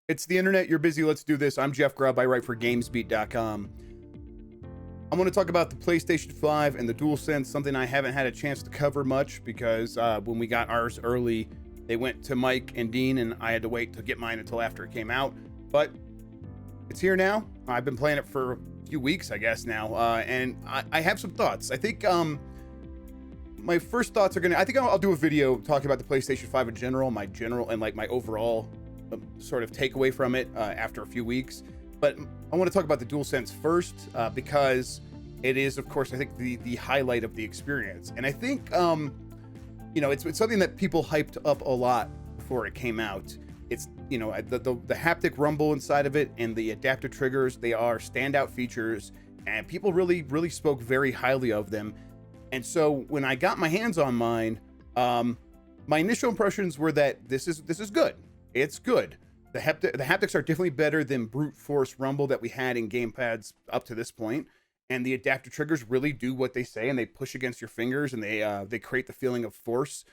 It's the internet. You're busy. Let's do this. I'm Jeff Grubb. I write for GamesBeat.com. I want to talk about the PlayStation 5 and the DualSense, something I haven't had a chance to cover much because when we got ours early, they went to Mike and Dean, and I had to wait to get mine until after it came out. But it's here now. I've been playing it for a few weeks, I guess, now, and I have some thoughts. I think my first thoughts are I think I'll do a video talking about the PlayStation 5 in general, my overall sort of takeaway from it after a few weeks. But I want to talk about the DualSense first because it is, of course, I think the highlight of the experience. And I think it's something that people hyped up a lot before it came out. It's the haptic rumble inside of it and the adaptive triggers. They are standout features, and people really spoke very highly of them. And so when I got my hands on mine, my initial impressions were that this is good. It's good. The haptics are definitely better than brute force rumble that we had in gamepads up to this point, and the adaptive triggers really do what they say, and they push against your fingers, and they create the feeling of force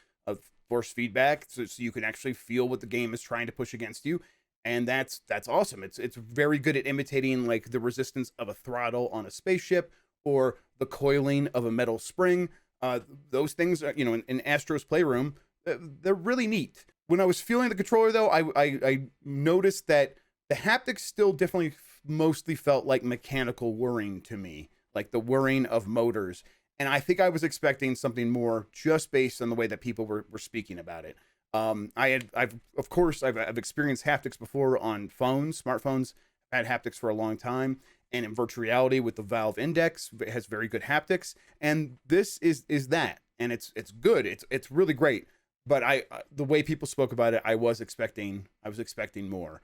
feedback, so you can actually feel what the game is trying to push against you, and that's awesome. It's very good at imitating like the resistance of a throttle on a spaceship or the coiling of a metal spring. Those things are, in Astro's Playroom, they're really neat. When I was feeling the controller, though, I noticed that the haptics still definitely mostly felt like mechanical whirring to me, like the whirring of motors. And I think I was expecting something more just based on the way that people were speaking about it. I've experienced haptics before on phones, smartphones. I've had haptics for a long time, and in virtual reality with the Valve Index, it has very good haptics. And this is that, and it's good. It's really great. But the way people spoke about it, I was expecting more.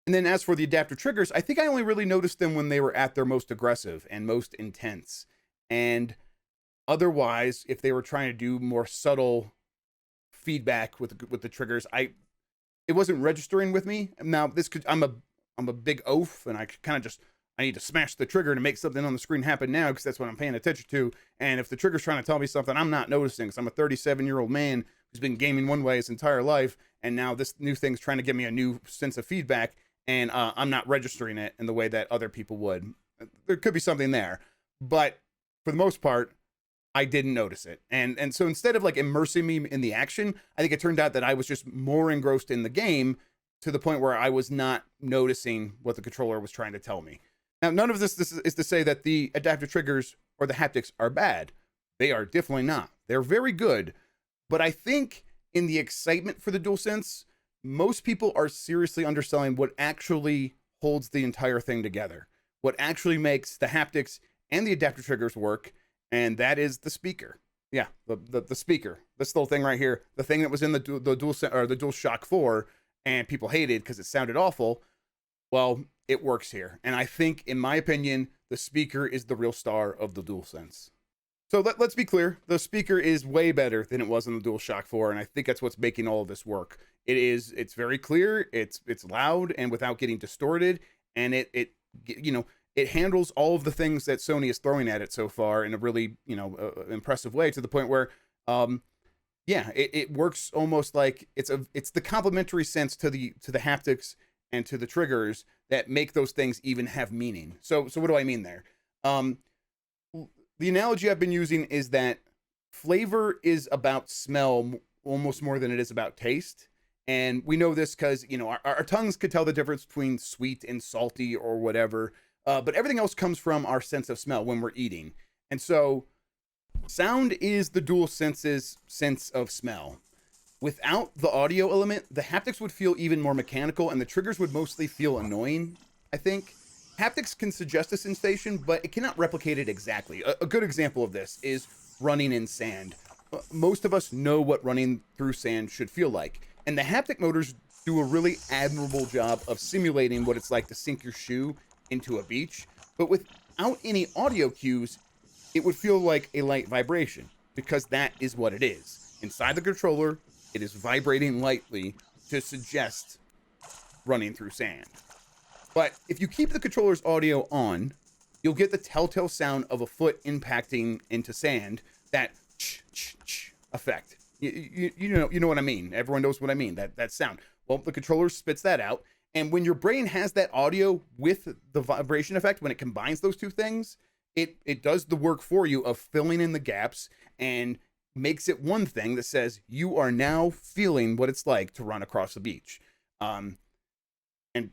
And then as for the adaptive triggers, I think I only really noticed them when they were at their most aggressive and most intense. And otherwise, if they were trying to do more subtle feedback with the triggers, it wasn't registering with me. Now I'm a big oaf, and I need to smash the trigger to make something on the screen happen now because that's what I'm paying attention to. And if the trigger's trying to tell me something, I'm not noticing because I'm a 37-year-old man who's been gaming one way his entire life, and now this new thing's trying to give me a new sense of feedback, and I'm not registering it in the way that other people would. There could be something there, but for the most part, I didn't notice it. And so instead of like immersing me in the action, I think it turned out that I was just more engrossed in the game to the point where I was not noticing what the controller was trying to tell me. Now, none of this is to say that the adaptive triggers or the haptics are bad. They are definitely not. They're very good. But I think in the excitement for the DualSense, most people are seriously underselling what actually holds the entire thing together, what actually makes the haptics and the adaptive triggers work, and that is the speaker. Yeah, the speaker. This little thing right here, the thing that was in the DualSense or the DualShock 4, and people hated because it sounded awful. Well, it works here. And I think, in my opinion, the speaker is the real star of the DualSense. So let's be clear. The speaker is way better than it was in the DualShock 4, and I think that's what's making all of this work. It's very clear, it's loud and without getting distorted, and it handles all of the things that Sony is throwing at it so far in a really, impressive way, to the point where it works almost like it's the complementary sense to the haptics and to the triggers that make those things even have meaning. So what do I mean there? The analogy I've been using is that flavor is about smell almost more than it is about taste. And we know this because, our tongues could tell the difference between sweet and salty or whatever. But everything else comes from our sense of smell when we're eating. And so sound is the DualSense's sense of smell. Without the audio element, the haptics would feel even more mechanical, and the triggers would mostly feel annoying, I think. Haptics can suggest a sensation, but it cannot replicate it exactly. A good example of this is running in sand. Most of us know what running through sand should feel like, and the haptic motors do a really admirable job of simulating what it's like to sink your shoe into a beach, but without any audio cues, it would feel like a light vibration, because that is what it is. Inside the controller, it is vibrating lightly to suggest running through sand. But if you keep the controller's audio on, you'll get the telltale sound of a foot impacting into sand, that ch-ch-ch effect. You know what I mean. Everyone knows what I mean, that sound. Well, the controller spits that out, And when your brain has that audio with the vibration effect, when it combines those two things, it does the work for you of filling in the gaps and makes it one thing that says you are now feeling what it's like to run across the beach. And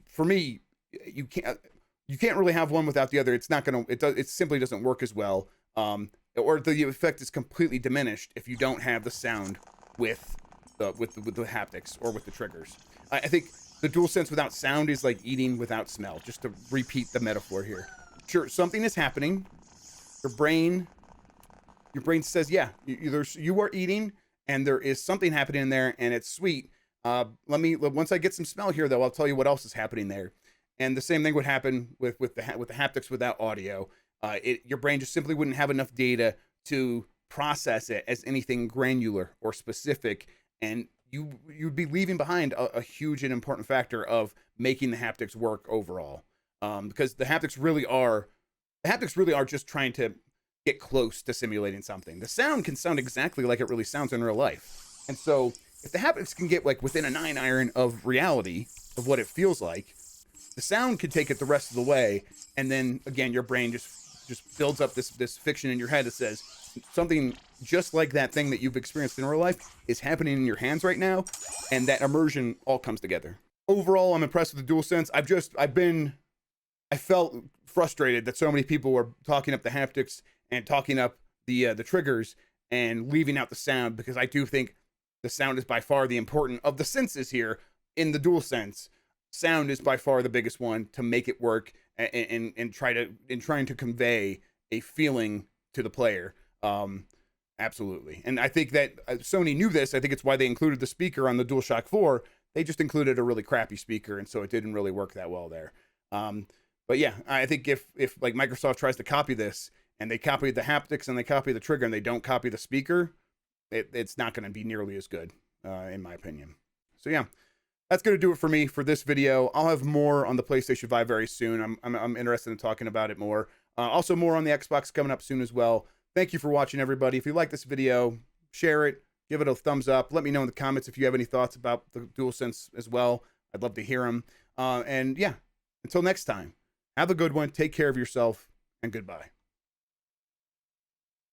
for me, you can't really have one without the other. It's not gonna, it simply doesn't work as well. Or the effect is completely diminished if you don't have the sound with the haptics or with the triggers. I think the DualSense without sound is like eating without smell, just to repeat the metaphor here. Sure, something is happening. Your brain says, yeah, you are eating and there is something happening in there and it's sweet. Once I get some smell here though, I'll tell you what else is happening there. And the same thing would happen with the haptics without audio. Your brain just simply wouldn't have enough data to process it as anything granular or specific, and you'd be leaving behind a huge and important factor of making the haptics work overall. Because the haptics really are just trying to get close to simulating something. The sound can sound exactly like it really sounds in real life, and so if the haptics can get like within a 9 iron of reality of what it feels like, the sound could take it the rest of the way, and then again your brain just builds up this fiction in your head that says something just like that thing that you've experienced in real life is happening in your hands right now, and that immersion all comes together. Overall, I'm impressed with the DualSense. I felt frustrated that so many people were talking up the haptics and talking up the triggers and leaving out the sound, because I do think the sound is by far the important of the senses here in the DualSense. Sound is by far the biggest one to make it work and trying to convey a feeling to the player. Absolutely. And I think that Sony knew this. I think it's why they included the speaker on the DualShock 4. They just included a really crappy speaker, and so it didn't really work that well there. But yeah, I think if like Microsoft tries to copy this and they copy the haptics and they copy the trigger and they don't copy the speaker, it's not going to be nearly as good, in my opinion. So yeah. That's going to do it for me for this video. I'll have more on the PlayStation 5 very soon. I'm interested in talking about it more. Also more on the Xbox coming up soon as well. Thank you for watching, everybody. If you like this video, share it, give it a thumbs up. Let me know in the comments if you have any thoughts about the DualSense as well. I'd love to hear them. And yeah, until next time, have a good one. Take care of yourself, and goodbye.